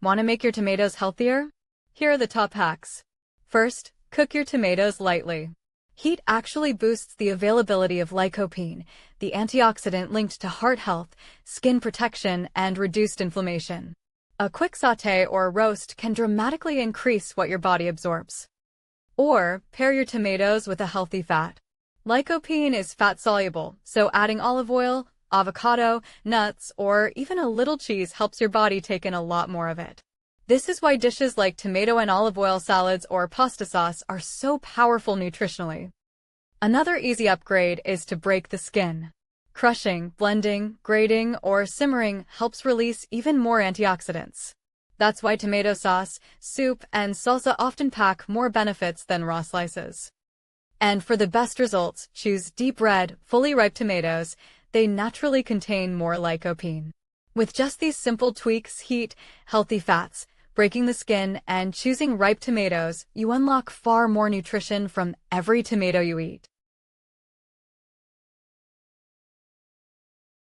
Want to make your tomatoes healthier? Here are the top hacks. First, cook your tomatoes lightly. Heat actually boosts the availability of lycopene, the antioxidant linked to heart health, skin protection, and reduced inflammation. A quick sauté or roast can dramatically increase what your body absorbs. Or, pair your tomatoes with a healthy fat. Lycopene is fat-soluble, so adding olive oil, avocado, nuts, or even a little cheese helps your body take in a lot more of it. This is why dishes like tomato and olive oil salads or pasta sauce are so powerful nutritionally. Another easy upgrade is to break the skin. Crushing, blending, grating, or simmering helps release even more antioxidants. That's why tomato sauce, soup, and salsa often pack more benefits than raw slices. And for the best results, choose deep red, fully ripe tomatoes. They naturally contain more lycopene. With just these simple tweaks, heat, healthy fats, breaking the skin, and choosing ripe tomatoes, you unlock far more nutrition from every tomato you eat.